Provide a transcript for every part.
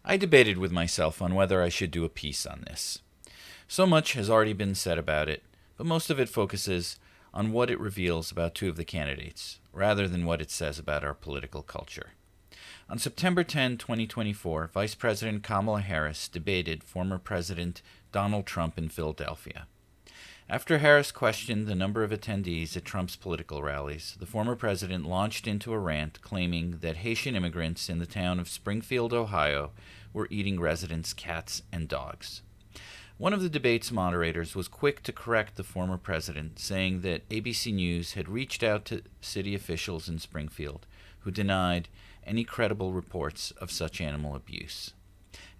I debated with myself on whether I should do a piece on this. So much has already been said about it, but most of it focuses on what it reveals about two of the candidates, rather than what it says about our political culture. On September 10, 2024, Vice President Kamala Harris debated former President Donald Trump in Philadelphia. After Harris questioned the number of attendees at Trump's political rallies, the former president launched into a rant claiming that Haitian immigrants in the town of Springfield, Ohio, were eating residents' cats and dogs. One of the debate's moderators was quick to correct the former president, saying that ABC News had reached out to city officials in Springfield, who denied any credible reports of such animal abuse.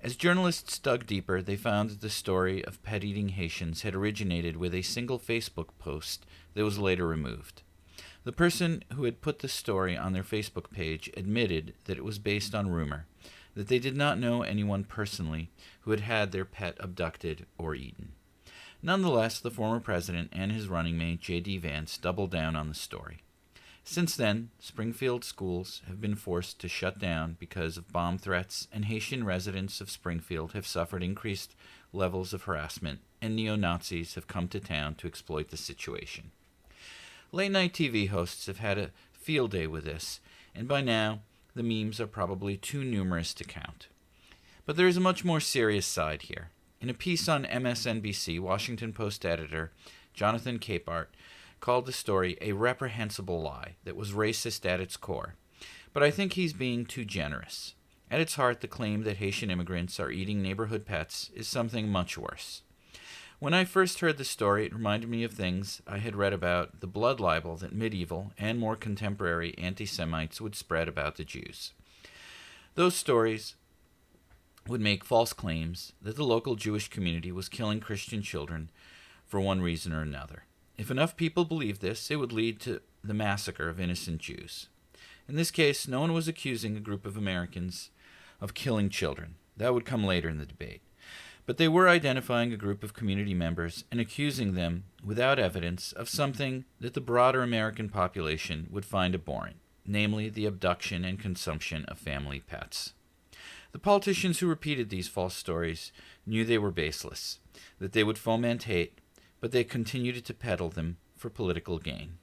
As journalists dug deeper, they found that the story of pet-eating Haitians had originated with a single Facebook post that was later removed. The person who had put the story on their Facebook page admitted that it was based on rumor, that they did not know anyone personally who had had their pet abducted or eaten. Nonetheless, the former president and his running mate, J.D. Vance, doubled down on the story. Since then, Springfield schools have been forced to shut down because of bomb threats, and Haitian residents of Springfield have suffered increased levels of harassment, and neo-Nazis have come to town to exploit the situation. Late-night TV hosts have had a field day with this, and by now, the memes are probably too numerous to count. But there is a much more serious side here. In a piece on MSNBC, Washington Post editor Jonathan Capehart called the story a reprehensible lie that was racist at its core. But I think he's being too generous. At its heart, the claim that Haitian immigrants are eating neighborhood pets is something much worse. When I first heard the story, it reminded me of things I had read about the blood libel that medieval and more contemporary anti-Semites would spread about the Jews. Those stories would make false claims that the local Jewish community was killing Christian children for one reason or another. If enough people believed this, it would lead to the massacre of innocent Jews. In this case, no one was accusing a group of Americans of killing children. That would come later in the debate. But they were identifying a group of community members and accusing them, without evidence, of something that the broader American population would find abhorrent, namely the abduction and consumption of family pets. The politicians who repeated these false stories knew they were baseless, that they would foment hate, but they continued to peddle them for political gain.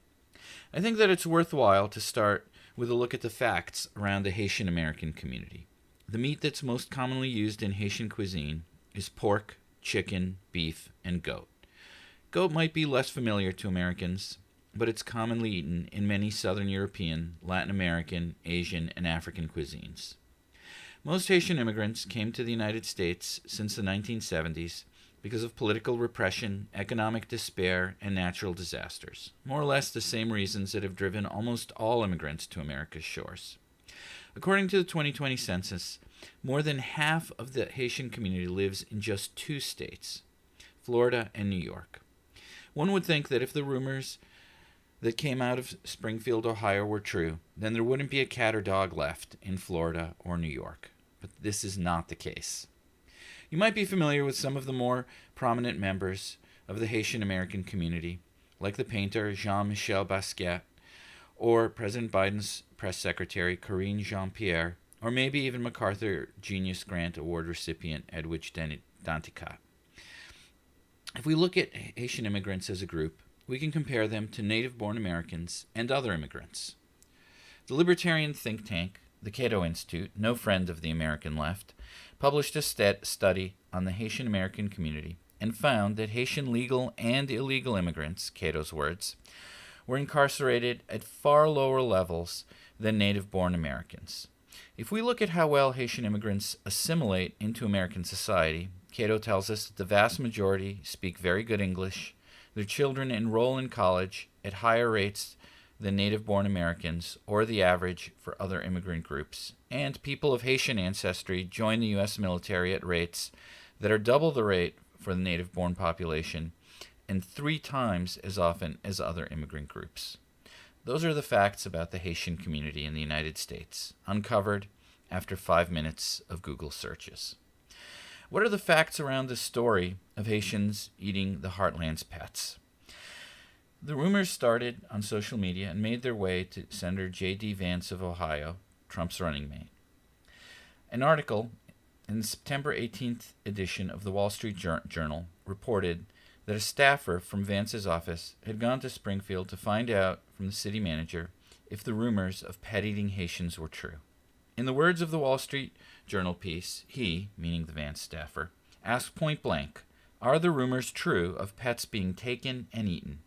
I think that it's worthwhile to start with a look at the facts around the Haitian American community. The meat that's most commonly used in Haitian cuisine is pork, chicken, beef, and goat. Goat might be less familiar to Americans, but it's commonly eaten in many Southern European, Latin American, Asian, and African cuisines. Most Haitian immigrants came to the United States since the 1970s because of political repression, economic despair, and natural disasters, more or less the same reasons that have driven almost all immigrants to America's shores. According to the 2020 census, more than half of the Haitian community lives in just two states, Florida and New York. One would think that if the rumors that came out of Springfield, Ohio were true, then there wouldn't be a cat or dog left in Florida or New York. But this is not the case. You might be familiar with some of the more prominent members of the Haitian American community, like the painter Jean-Michel Basquiat, or President Biden's press secretary Karine Jean-Pierre, or maybe even MacArthur Genius Grant Award recipient Edwidge Danticat. If we look at Haitian immigrants as a group, we can compare them to native-born Americans and other immigrants. The libertarian think tank, the Cato Institute, no friend of the American left, published a study on the Haitian American community and found that Haitian legal and illegal immigrants, Cato's words, were incarcerated at far lower levels than native-born Americans. If we look at how well Haitian immigrants assimilate into American society, Cato tells us that the vast majority speak very good English, their children enroll in college at higher rates than native-born Americans or the average for other immigrant groups, and people of Haitian ancestry join the U.S. military at rates that are double the rate for the native-born population and 3 times as often as other immigrant groups. Those are the facts about the Haitian community in the United States, uncovered after 5 minutes of Google searches. What are the facts around the story of Haitians eating the Heartland's pets? The rumors started on social media and made their way to Senator J.D. Vance of Ohio, Trump's running mate. An article in the September 18th edition of the Wall Street Journal, reported that a staffer from Vance's office had gone to Springfield to find out from the city manager if the rumors of pet-eating Haitians were true. In the words of the Wall Street Journal piece, he, meaning the Vance staffer, asked point blank, "Are the rumors true of pets being taken and eaten?"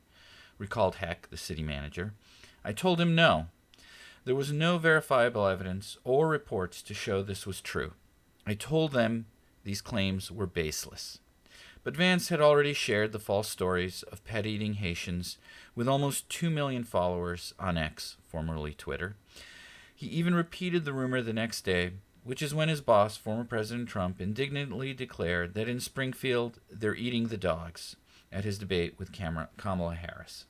Recalled Heck, the city manager. "I told him no. There was no verifiable evidence or reports to show this was true. I told them these claims were baseless." But Vance had already shared the false stories of pet-eating Haitians with almost 2 million followers on X, formerly Twitter. He even repeated the rumor the next day, which is when his boss, former President Trump, indignantly declared that in Springfield they're eating the dogs at his debate with Kamala Harris.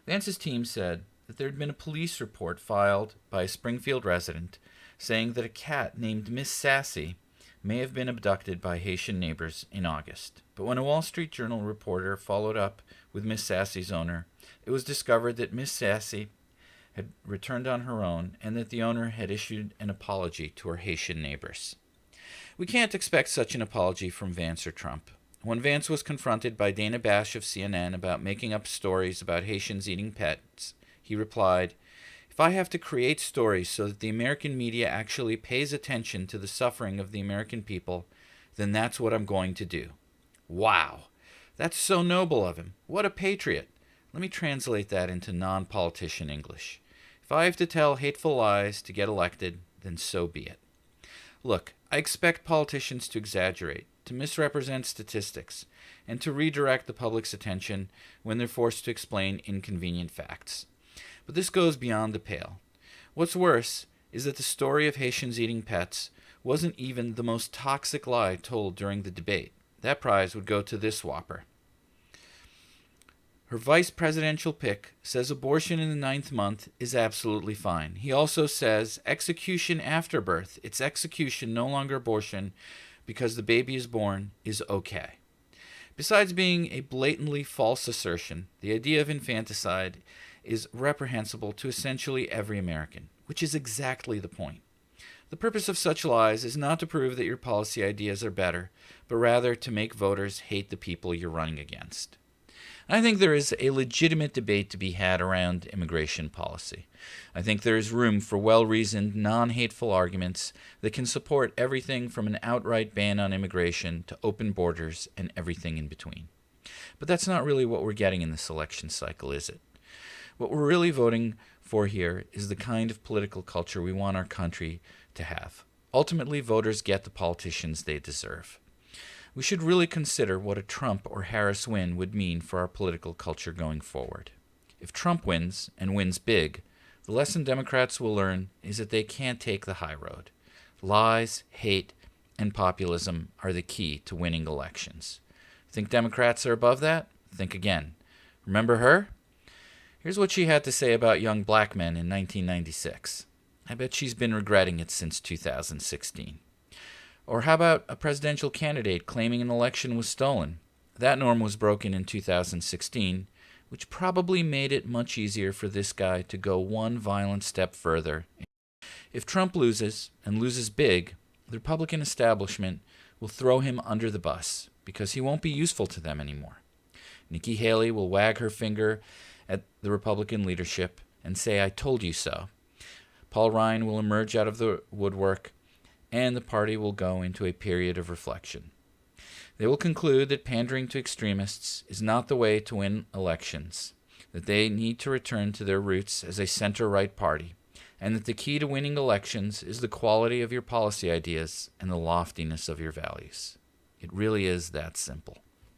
Vance's team said that there had been a police report filed by a Springfield resident saying that a cat named Miss Sassy may have been abducted by Haitian neighbors in August. But when a Wall Street Journal reporter followed up with Miss Sassy's owner, it was discovered that Miss Sassy had returned on her own and that the owner had issued an apology to her Haitian neighbors. We can't expect such an apology from Vance or Trump. When Vance was confronted by Dana Bash of CNN about making up stories about Haitians eating pets, he replied, "If I have to create stories so that the American media actually pays attention to the suffering of the American people, then that's what I'm going to do." Wow! That's so noble of him. What a patriot. Let me translate that into non-politician English. If I have to tell hateful lies to get elected, then so be it. Look, I expect politicians to exaggerate, to misrepresent statistics, and to redirect the public's attention when they're forced to explain inconvenient facts. But this goes beyond the pale. What's worse is that the story of Haitians eating pets wasn't even the most toxic lie told during the debate. That prize would go to this whopper. Her vice presidential pick says abortion in the 9th month is absolutely fine. He also says execution after birth, it's execution, no longer abortion, because the baby is born, is okay. Besides being a blatantly false assertion, the idea of infanticide is reprehensible to essentially every American, which is exactly the point. The purpose of such lies is not to prove that your policy ideas are better, but rather to make voters hate the people you're running against. I think there is a legitimate debate to be had around immigration policy. I think there is room for well-reasoned, non-hateful arguments that can support everything from an outright ban on immigration to open borders and everything in between. But that's not really what we're getting in this election cycle, is it? What we're really voting for here is the kind of political culture we want our country to have. Ultimately, voters get the politicians they deserve. We should really consider what a Trump or Harris win would mean for our political culture going forward. If Trump wins, and wins big, the lesson Democrats will learn is that they can't take the high road. Lies, hate, and populism are the key to winning elections. Think Democrats are above that? Think again. Remember her? Here's what she had to say about young black men in 1996. I bet she's been regretting it since 2016. Or how about a presidential candidate claiming an election was stolen? That norm was broken in 2016, which probably made it much easier for this guy to go one violent step further. If Trump loses, and loses big, the Republican establishment will throw him under the bus because he won't be useful to them anymore. Nikki Haley will wag her finger at the Republican leadership and say, "I told you so." Paul Ryan will emerge out of the woodwork, and the party will go into a period of reflection. They will conclude that pandering to extremists is not the way to win elections, that they need to return to their roots as a center-right party, and that the key to winning elections is the quality of your policy ideas and the loftiness of your values. It really is that simple.